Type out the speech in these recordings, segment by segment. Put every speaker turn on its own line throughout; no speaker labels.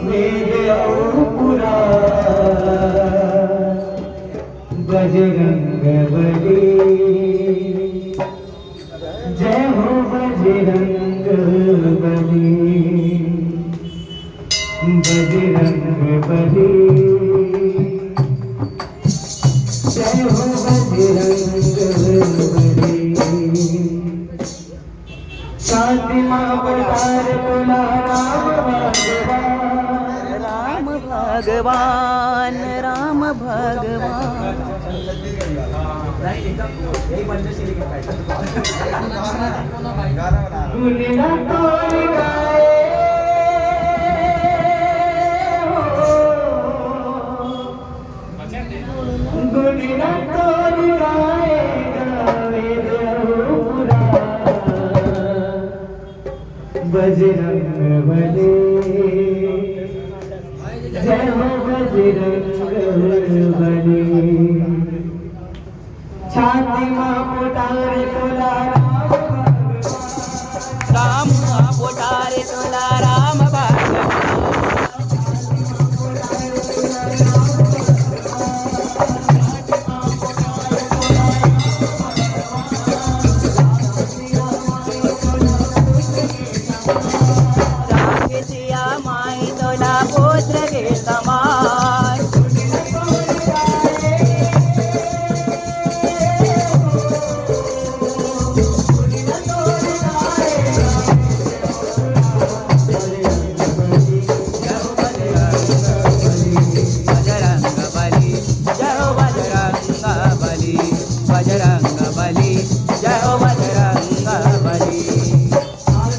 वेद और पुराण बजरंग बली जय हो बजरंग बली बजरंग बली जय हो बजरंग बली शांतिमा अवतार तुला राम भगवान
राम भगवान
गुणिना तोड़ गाए गुणिना तोड़ गाए बजरंग बली जय हो बजरंग बली छाती मां पुटारे तुला
राम पोटारे तुला राम भगवान राखेसिया माई तुला पुत्र घे समान बजरंग बली जय हो बजरंग बली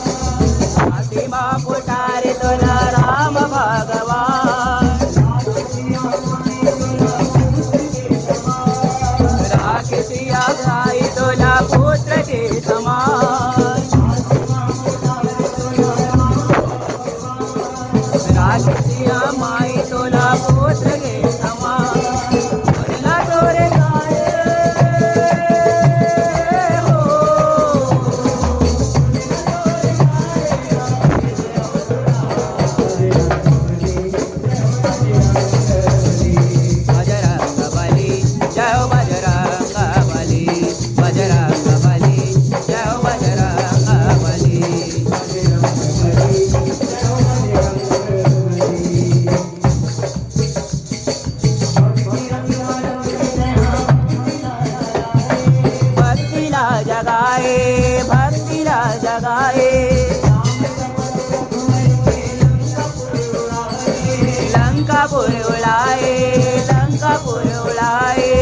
फातिमा पुटारे तुला राम भगवान राखेसिया भाई तुला पुत्र के समान राखेसिया माई तुला पुत्र के समान बोलला तोरे गाय हो बजरंग बली जय हो बजरंग बली बजरंग बली जय हो बजरंग बली भक्तिला जगाए भक्तिला जगाए लंकापुर उड़ाए लंकापुर उड़ाए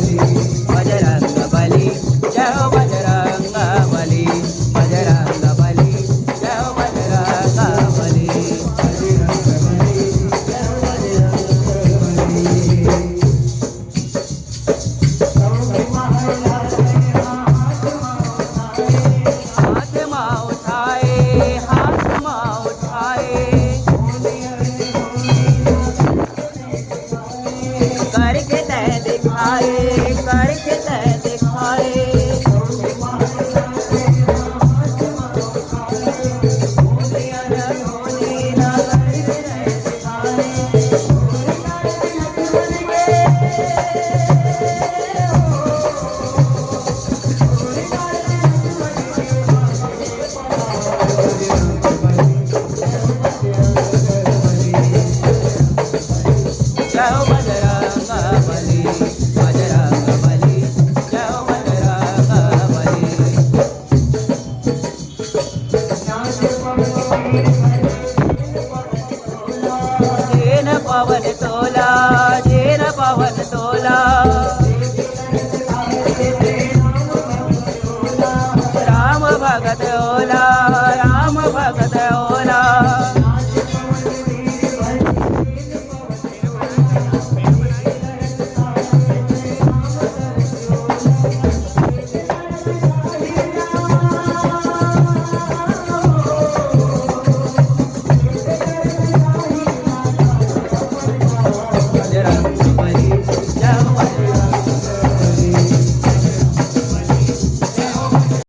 बजरंग बली जय हो बजरंग बली बजरंग बली जय हो बजरंग बली हाथ माँ उठाए हाथ माँ उठाए करके तय दिखाए करके तय दिखाए जय हो